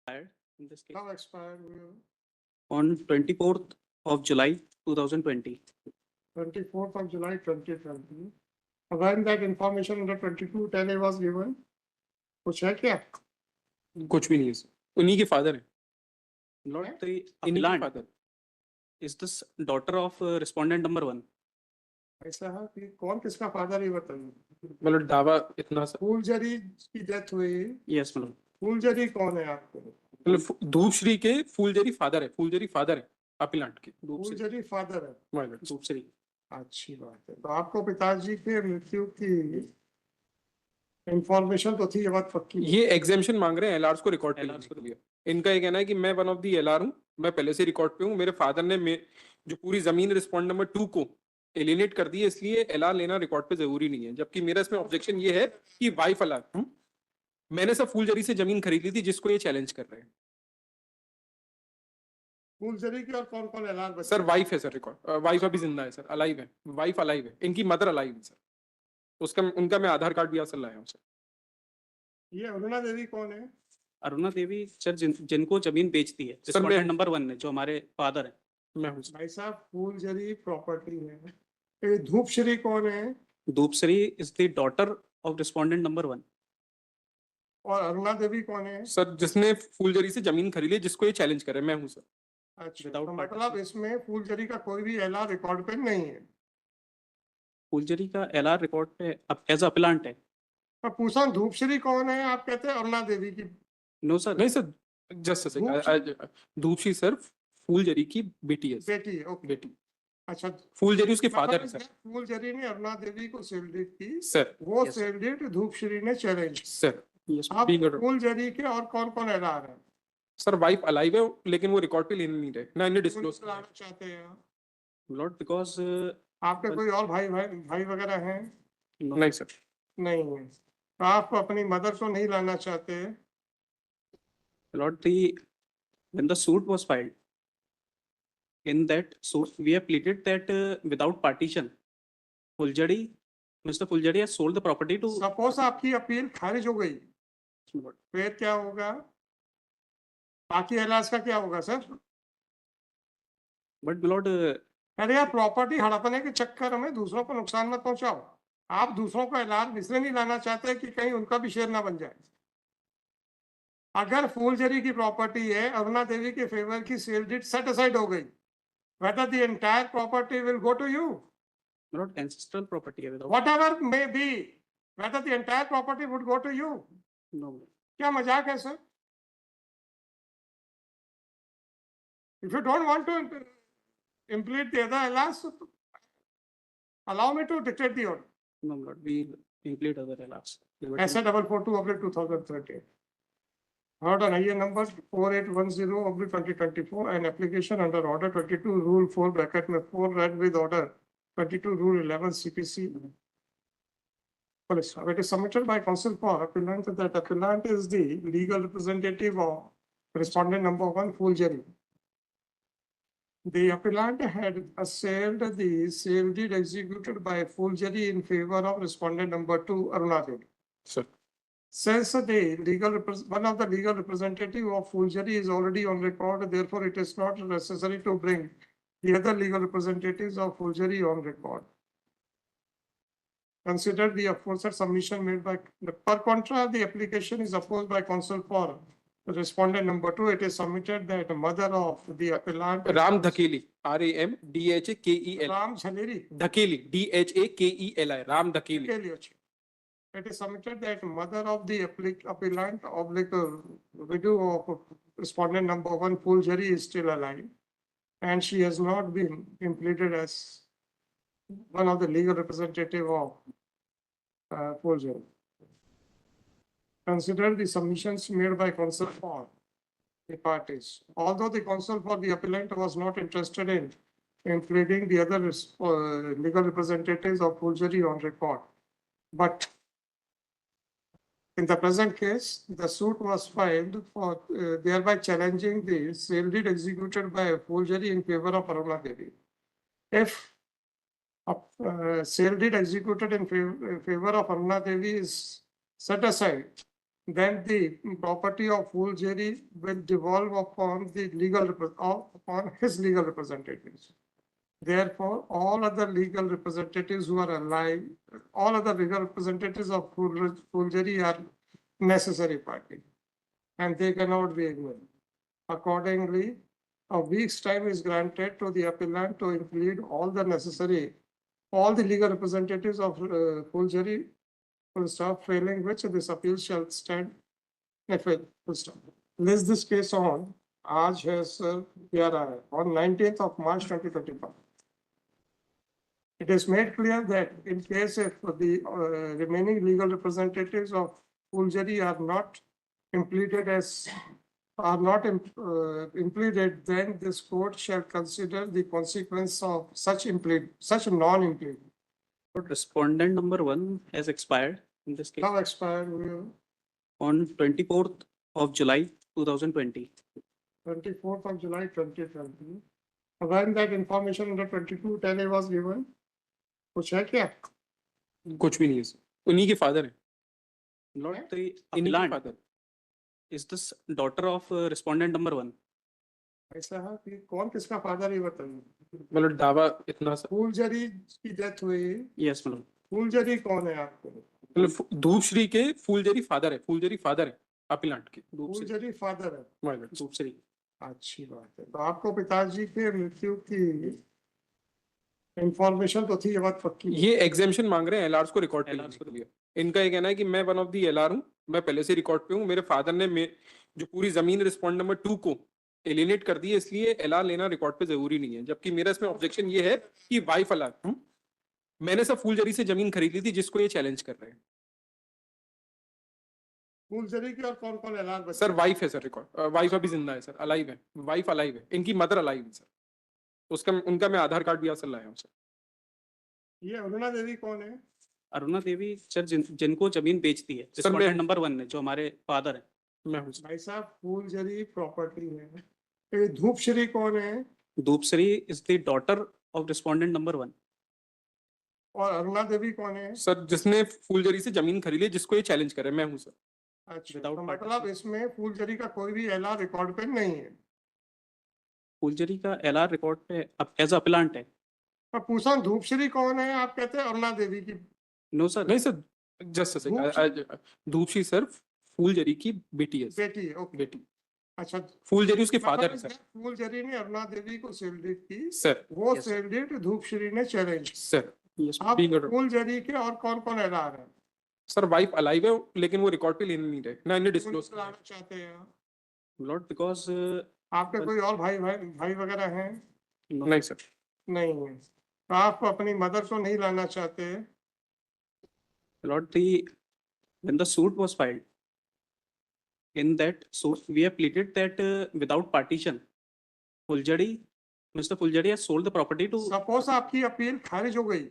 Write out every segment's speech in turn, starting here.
expired in this case How expired? on 24th of July 2020. 24th of July 2020. When that information under 2210A was given, कुछ है क्या? कुछ भी नहीं है सर, उन्हीं के फादर है, Lord, the इन्हीं के appellant father. is this daughter of respondent number 1. ऐसा है कि कौन किसका फादर ही बताइए। मतलब दावा इतना सा, फूलझड़ी की डेथ हुई, Yes, my lord. फूलझड़ी कौन है आपको? मतलब धूपश्री के फूलझड़ी फादर है, फूलझड़ी फादर है अपीलांट के। फूलझड़ी फादर है। मतलब Dhupsri. अच्छी बात है। तो आपको पिताजी के मृत्यु की इंफॉर्मेशन तो थी, ये बात पक्की है। ये एग्जामिशन मांग रहे हैं एलआरस को रिकॉर्ड LRs करने को के लिए। इनका ये कहना है कि मैं वन ऑफ दी एलआर हूँ, मैं पहले से रिकॉर्ड पे हूँ, मेरे फादर ने जो पूरी जमीन रिस्पॉन्ड नंबर 2 को एलिनेट कर दी है, इसलिए एलआर लेना रिकॉर्ड पे जरूरी नहीं है। जबकि मेरा इसमें ऑब्जेक्शन ये है कि वाइफ एलआर, मैंने सब फूलझड़ी से जमीन खरीदी थी, जिसको ये चैलेंज कर रहे हैं। फूलझड़ी की और कौन कौन एलान बचे? सर वाइफ है सर, रिकॉर्ड वाइफ अभी जिंदा है सर, अलाइव है, वाइफ अलाइव है, इनकी मदर अलाइव है सर, उसका उनका मैं आधार कार्ड भी यहाँ से लाया हूँ सर। ये अरुणा देवी कौन है? अरुणा देवी सर जिनको जमीन बेचती है सर, मैं- respondent number 1 ने, जो हमारे फादर है। मैं हूँ सर। भाई साहब, फूलझड़ी प्रॉपर्टी है। ये धूपश्री कौन है? Dhupsri is the daughter of respondent number 1. और अरुणा देवी कौन है? सर जिसने फूलझड़ी से जमीन खरीदी, जिसको ये चैलेंज कर रहे हैं, मैं हूँ सर। अच्छा, Without तो मतलब इसमें फूलझड़ी का कोई भी एलान रिकॉर्ड पे नहीं है। फूलझड़ी का LR रिकॉर्ड पे अब एज अपलांट है। मैं पूछा धूपश्री कौन है, आप कहते हैं अरुणा देवी की नो सर, नहीं सर, जस्ट धूपश्री सर फूलझड़ी की बेटी है सर, बेटी है। ओके, बेटी। अच्छा। फूलझड़ी उसके फादर है मतलब सर। फूलझड़ी ने अरुणा देवी को सेल डीड की, सर वो Yes, सेल डीड धूपश्री ने चैलेंज। सर yes, आप being a- फूलझड़ी के और कौन कौन एलान है? सर वाइफ अलाइव है, लेकिन वो रिकॉर्ड पे लेने नहीं रहे ना, इन्हें डिस्क्लोज लाना चाहते हैं? Lord, because आपके कोई और भाई भाई भाई वगैरह हैं? no, नहीं सर। नहीं है। तो आप अपनी मदर को नहीं लाना चाहते? Lord, when the suit was filed, in that suit we have pleaded that without partition, Mr. Fuljari has sold the property to. Suppose आपकी अपील खारिज हो गई, फिर क्या होगा? बाकी एलास का क्या होगा सर? But my lord, अरे यार, प्रॉपर्टी हड़पने के चक्कर में दूसरों को नुकसान मत पहुंचाओ। आप दूसरों का एलान इसलिए नहीं लाना चाहते कि कहीं उनका भी शेयर ना बन जाए। अगर फूलझड़ी की प्रॉपर्टी है, अरुणा देवी के फेवर की सेल डीड सेट असाइड हो गई, whether the entire property will go to you, my lord, ancestral property है without. whatever may be, whether the entire property would go to you. No. क्या मजाक है sir? If you don't want to implement the other LRs, allow me to dictate the order. No, my lord, we include other LRs. SA 442/2013. Heard on IA number 4810/2024 and application under order 22 rule 4 bracket में 4 read with order 22 rule 11 CPC. Police. It is submitted by counsel for appellant that appellant is the legal representative of respondent number 1 Fulgeri. The appellant had assailed the sale deed executed by Fulgeri in favor of respondent number 2 Aruna Devi. Sir Since one of the legal representative of Fulgeri is already on record, therefore it is not necessary to bring the other legal representatives of Fulgeri on record. Consider the aforesaid submission made by, per contra, the application is opposed by counsel for respondent number 2. It is submitted that the mother of the appellant. Ram Dhakeli, RAMDHAKELI, Ram Jhaneri. Dhakeli, DHAKELI, Ram Dhakeli. It is submitted that mother of the appellant widow of respondent number 1 Fulgeri is still alive, and she has not been implemented as one of the legal representative of Fulgeri. Consider the submissions made by counsel for the parties. Although the counsel for the appellant was not interested in pleading the other legal representatives of Fulgeri on record, but in the present case, the suit was filed for thereby challenging the sale deed executed by Fulgeri in favor of Aruna Devi. If sale deed executed in favor of Aruna Devi is set aside, then the property of Fulgeri will devolve upon the upon his legal representatives. Therefore, all other legal representatives who are alive, all other legal representatives of Fulgeri are necessary party, and they cannot be ignored. Accordingly, a week's time is granted to the appellant to include all the legal representatives of Fulgeri, full stop, failing which this appeal shall stand. Full stop. List this case on, आज है sir 11 on 19th of March 2025. It is made clear that in case if the remaining legal representatives of Fulgeri are not implemented, then this court shall consider the consequence of such non-implementation. But respondent number 1 has expired in this case How expired will on 24th of July 2020. 24th of July 2020. When that information under 2210 was given, कुछ है क्या? कुछ भी नहीं है sir. उन्हीं के father है, Lord, the इन्हीं के appellant father. is this daughter of respondent number 1. ऐसा है कि कौन किसका फादर ही बताइए. मतलब दावा इतना सा, फूलझड़ी की डेथ हुई. Yes, my lord. फूलझड़ी कौन है आपको? मतलब धूपश्री के फूलझड़ी फादर है, फूलझड़ी फादर है अपीलांट के. फूलझड़ी फादर है. My lord. Dhupsri. अच्छी बात है. तो आपको पिताजी के मृत्यु की इंफॉर्मेशन तो थी, ये बात पक्की. ये एग्जामिशन मांग रहे हैं एलआरस को रिकॉर्ड LRs करने के लिए. इनका ये कहना है कि मैं वन ऑफ दी एलआर हूँ, मैं पहले से रिकॉर्ड पे हूँ, मेरे फादर ने जो पूरी जमीन रिस्पॉन्ड नंबर 2 को एलिनेट कर दी है, इसलिए एलआर लेना रिकॉर्ड पे जरूरी नहीं है. जबकि मेरा इसमें ऑब्जेक्शन ये है कि वाइफ एलआर, मैंने सब फूलझड़ी से जमीन खरीद ली थी जिसको ये चैलेंज कर रहे हैं. फूलझड़ी की और कौन कौन एलान बचे? सर वाइफ है सर, रिकॉर्ड वाइफ अभी जिंदा है सर, अलाइव है, वाइफ अलाइव है, इनकी मदर अलाइव है सर. उसका उनका मैं आधार कार्ड भी यहाँ से लाया हूँ सर. ये अरुणा देवी कौन है? अरुणा देवी सर जिनको जमीन बेचती है सर, respondent मैं- नंबर 1 ने, जो हमारे फादर है. मैं हूँ सर. भाई साहब, फूलझड़ी प्रॉपर्टी है. ये धूपश्री कौन है? Dhupsri is the daughter of respondent number 1. और अरुणा देवी कौन है? सर जिसने फूलझड़ी से जमीन खरीदी, जिसको ये चैलेंज कर रहे हैं, मैं हूँ सर. अच्छा, Without तो मतलब partition. इसमें फूलझड़ी का कोई भी एलान रिकॉर्ड पे नहीं है. फुलझड़ी का LR रिकॉर्ड पे एज अपलांट है. मैं पूछा धूपश्री कौन है, आप कहते हैं अरुणा देवी की नो सर. नहीं सर, जस्ट धूपश्री सर फूलझड़ी की बेटी है सर. बेटी है. ओके. बेटी. अच्छा, फूलझड़ी उसके फादर है मतलब सर. फूलझड़ी ने अरुणा देवी को सेल डीड की, सर वो Yes, sir. सेल डीड धूपश्री ने चैलेंज. सर Yes, आप being a- फूलझड़ी के और कौन कौन एलान है? सर वाइफ अलाइव है, लेकिन वो रिकॉर्ड पे लेने नहीं रहे ना, इन्हें डिस्क्लोज उनको लाना चाहते हैं? Lord, because आपके कोई और भाई वगैरह हैं? no, नहीं सर. नहीं है. तो आप अपनी मदर को नहीं लाना चाहते? Lord, when the suit was filed, in that suit we have pleaded that without partition, Mr. Fulgeri has sold the property to. Suppose आपकी अपील खारिज हो गई,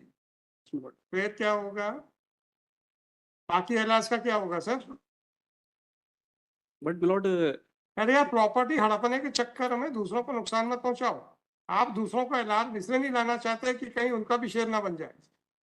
फिर क्या होगा? बाकी एलास का क्या होगा सर? But my lord, अरे यार, प्रॉपर्टी हड़पने के चक्कर में दूसरों को नुकसान मत पहुंचाओ. आप दूसरों को एलान इसलिए नहीं लाना चाहते कि कहीं उनका भी शेयर ना बन जाए.